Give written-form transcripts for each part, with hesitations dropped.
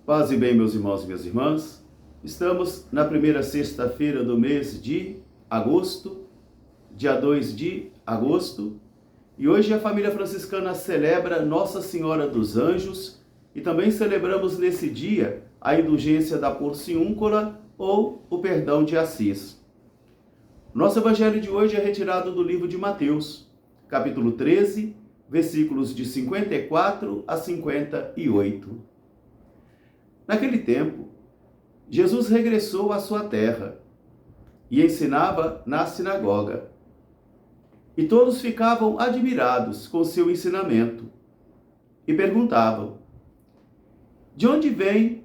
Paz e bem, meus irmãos e minhas irmãs. Estamos na primeira sexta-feira do mês de agosto, dia 2 de agosto, e hoje a família franciscana celebra Nossa Senhora dos Anjos e também celebramos nesse dia a indulgência da Porciúncula ou o perdão de Assis. Nosso evangelho de hoje é retirado do livro de Mateus, capítulo 13, versículos de 54 a 58. Naquele tempo, Jesus regressou à sua terra e ensinava na sinagoga. E todos ficavam admirados com seu ensinamento e perguntavam: de onde vem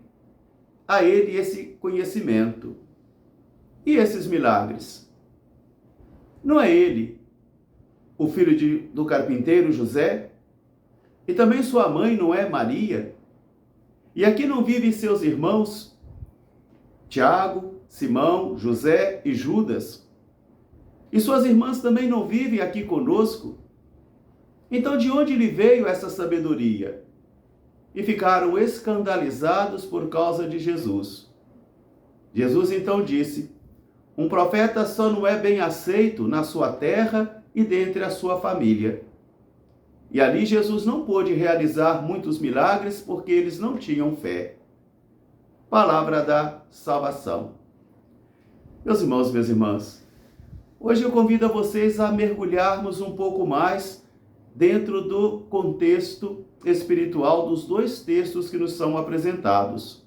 a ele esse conhecimento e esses milagres? Não é ele o filho do carpinteiro José? E também sua mãe não é Maria? E aqui não vivem seus irmãos Tiago, Simão, José e Judas? E suas irmãs também não vivem aqui conosco? Então de onde lhe veio essa sabedoria? E ficaram escandalizados por causa de Jesus. Jesus então disse: um profeta só não é bem aceito na sua terra e dentre a sua família. E ali Jesus não pôde realizar muitos milagres porque eles não tinham fé. Palavra da salvação. Meus irmãos e minhas irmãs, hoje eu convido a vocês a mergulharmos um pouco mais dentro do contexto espiritual dos dois textos que nos são apresentados,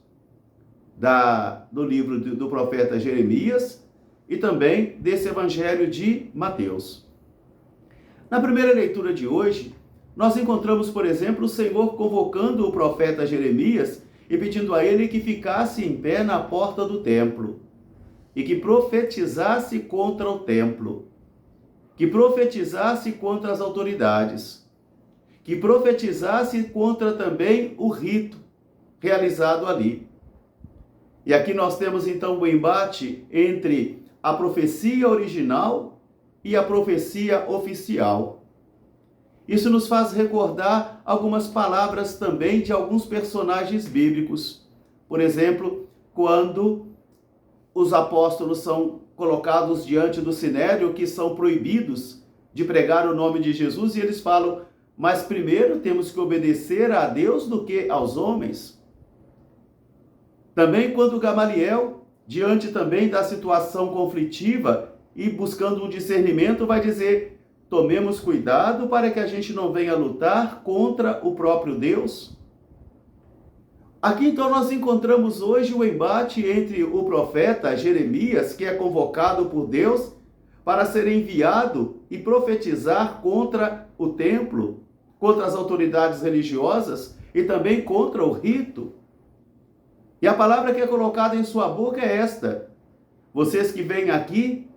do livro do profeta Jeremias e também desse evangelho de Mateus. Na primeira leitura de hoje, nós encontramos, por exemplo, o Senhor convocando o profeta Jeremias e pedindo a ele que ficasse em pé na porta do templo e que profetizasse contra o templo, que profetizasse contra as autoridades, que profetizasse contra também o rito realizado ali. E aqui nós temos então o embate entre a profecia original e a profecia oficial. Isso nos faz recordar algumas palavras também de alguns personagens bíblicos. Por exemplo, quando os apóstolos são colocados diante do sinédrio, que são proibidos de pregar o nome de Jesus, e eles falam: mas primeiro temos que obedecer a Deus do que aos homens. Também quando Gamaliel, diante também da situação conflitiva e buscando um discernimento, vai dizer: tomemos cuidado para que a gente não venha lutar contra o próprio Deus. Aqui então nós encontramos hoje o embate entre o profeta Jeremias, que é convocado por Deus para ser enviado e profetizar contra o templo, contra as autoridades religiosas e também contra o rito. E a palavra que é colocada em sua boca é esta: vocês que vêm aqui,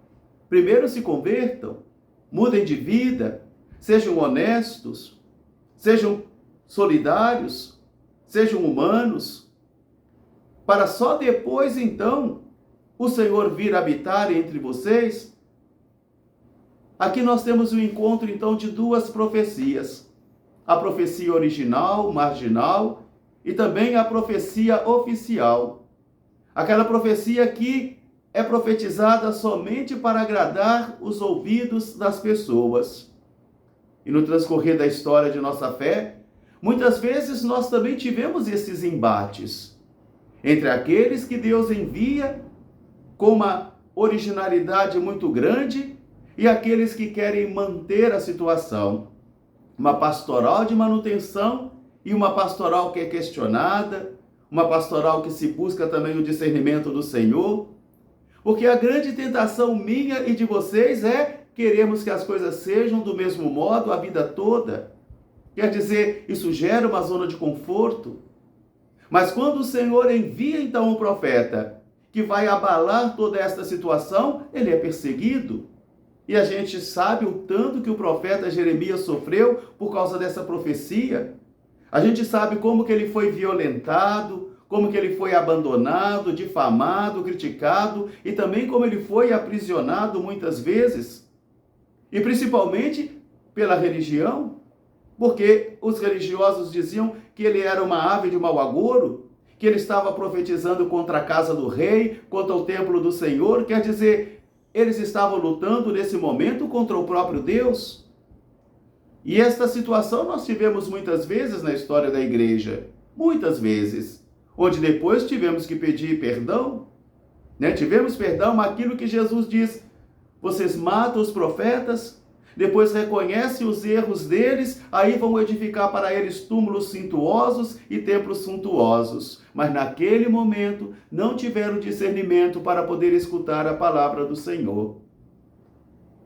primeiro se convertam, mudem de vida, sejam honestos, sejam solidários, sejam humanos, para só depois, então, o Senhor vir habitar entre vocês. Aqui nós temos o encontro, então, de duas profecias: a profecia original, marginal, e também a profecia oficial. Aquela profecia que é profetizada somente para agradar os ouvidos das pessoas. E no transcorrer da história de nossa fé, muitas vezes nós também tivemos esses embates entre aqueles que Deus envia com uma originalidade muito grande e aqueles que querem manter a situação. Uma pastoral de manutenção e uma pastoral que é questionada, uma pastoral que se busca também o discernimento do Senhor. Porque a grande tentação minha e de vocês é queremos que as coisas sejam do mesmo modo a vida toda. Quer dizer, isso gera uma zona de conforto. Mas quando o Senhor envia então um profeta que vai abalar toda esta situação, ele é perseguido. E a gente sabe o tanto que o profeta Jeremias sofreu por causa dessa profecia. A gente sabe como que ele foi violentado, como que ele foi abandonado, difamado, criticado e também como ele foi aprisionado muitas vezes. E principalmente pela religião, porque os religiosos diziam que ele era uma ave de mau agouro, que ele estava profetizando contra a casa do rei, contra o templo do Senhor. Quer dizer, eles estavam lutando nesse momento contra o próprio Deus. E esta situação nós tivemos muitas vezes na história da igreja. Muitas vezes. Onde depois tivemos que pedir perdão. Tivemos perdão, mas aquilo que Jesus diz: vocês matam os profetas, depois reconhecem os erros deles, aí vão edificar para eles túmulos suntuosos e templos suntuosos. Mas naquele momento não tiveram discernimento para poder escutar a palavra do Senhor.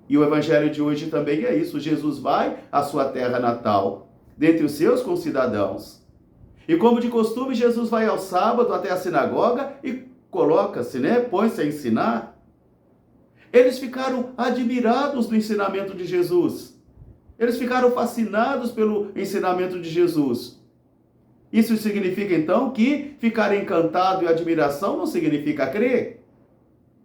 E o evangelho de hoje também é isso. Jesus vai à sua terra natal, dentre os seus concidadãos. E como de costume, Jesus vai ao sábado até a sinagoga e coloca-se, põe-se a ensinar. Eles ficaram admirados do ensinamento de Jesus. Eles ficaram fascinados pelo ensinamento de Jesus. Isso significa, então, que ficar encantado e admiração não significa crer.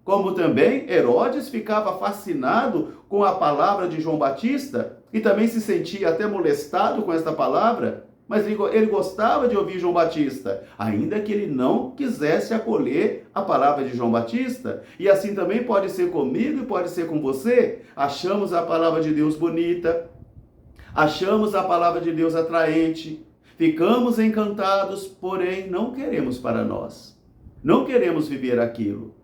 Como também Herodes ficava fascinado com a palavra de João Batista e também se sentia até molestado com esta palavra, mas ele gostava de ouvir João Batista, ainda que ele não quisesse acolher a palavra de João Batista. E assim também pode ser comigo e pode ser com você. Achamos a palavra de Deus bonita, achamos a palavra de Deus atraente, ficamos encantados, porém não queremos para nós. Não queremos viver aquilo.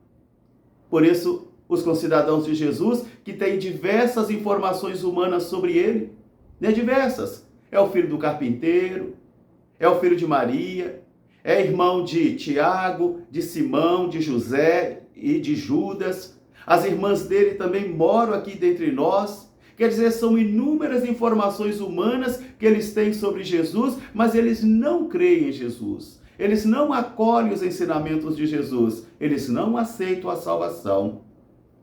Por isso, os concidadãos de Jesus, que têm diversas informações humanas sobre ele, diversas. É o filho do carpinteiro, é o filho de Maria, é irmão de Tiago, de Simão, de José e de Judas. As irmãs dele também moram aqui dentre nós. Quer dizer, são inúmeras informações humanas que eles têm sobre Jesus, mas eles não creem em Jesus. Eles não acolhem os ensinamentos de Jesus. Eles não aceitam a salvação.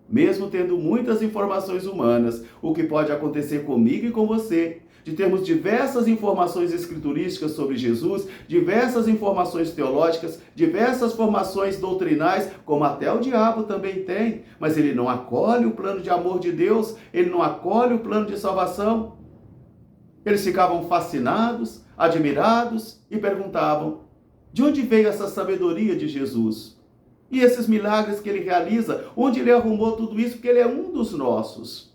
Mesmo tendo muitas informações humanas, o que pode acontecer comigo e com você, de termos diversas informações escriturísticas sobre Jesus, diversas informações teológicas, diversas formações doutrinais, como até o diabo também tem, mas ele não acolhe o plano de amor de Deus, ele não acolhe o plano de salvação. Eles ficavam fascinados, admirados e perguntavam: de onde veio essa sabedoria de Jesus? E esses milagres que ele realiza, onde ele arrumou tudo isso? Porque ele é um dos nossos.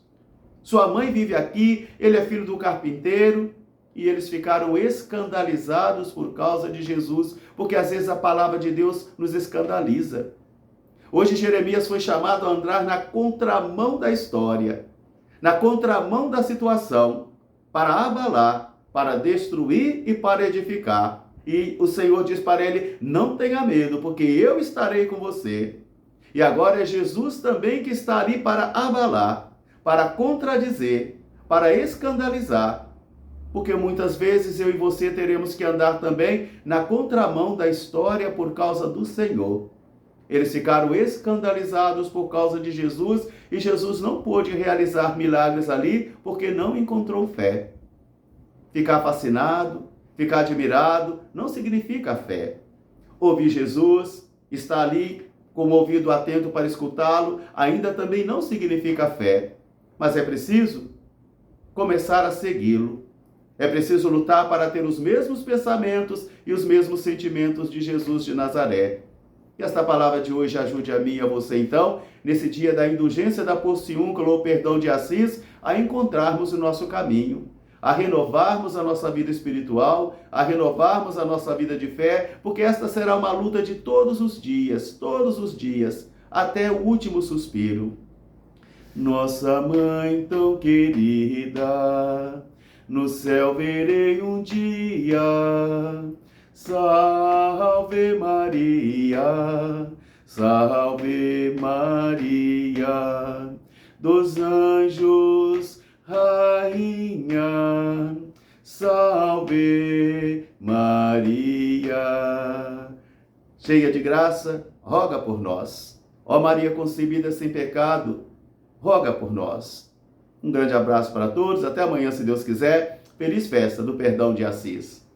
Sua mãe vive aqui, ele é filho do carpinteiro, e eles ficaram escandalizados por causa de Jesus, porque às vezes a palavra de Deus nos escandaliza. Hoje Jeremias foi chamado a andar na contramão da história, na contramão da situação, para abalar, para destruir e para edificar. E o Senhor diz para ele: não tenha medo, porque eu estarei com você. E agora é Jesus também que está ali para abalar, para contradizer, para escandalizar, porque muitas vezes eu e você teremos que andar também na contramão da história por causa do Senhor. Eles ficaram escandalizados por causa de Jesus e Jesus não pôde realizar milagres ali porque não encontrou fé. Ficar fascinado, ficar admirado não significa fé. Ouvir Jesus, estar ali com o ouvido atento para escutá-lo, ainda também não significa fé. Mas é preciso começar a segui-lo. É preciso lutar para ter os mesmos pensamentos e os mesmos sentimentos de Jesus de Nazaré. E esta palavra de hoje ajude a mim e a você, então, nesse dia da indulgência da Porciúncula ou perdão de Assis, a encontrarmos o nosso caminho, a renovarmos a nossa vida espiritual, a renovarmos a nossa vida de fé, porque esta será uma luta de todos os dias, até o último suspiro. Nossa mãe tão querida, no céu verei um dia. Salve Maria, salve Maria, dos anjos rainha, salve Maria. Cheia de graça, roga por nós. Ó Maria concebida sem pecado, roga por nós. Um grande abraço para todos, até amanhã, se Deus quiser. Feliz festa do perdão de Assis.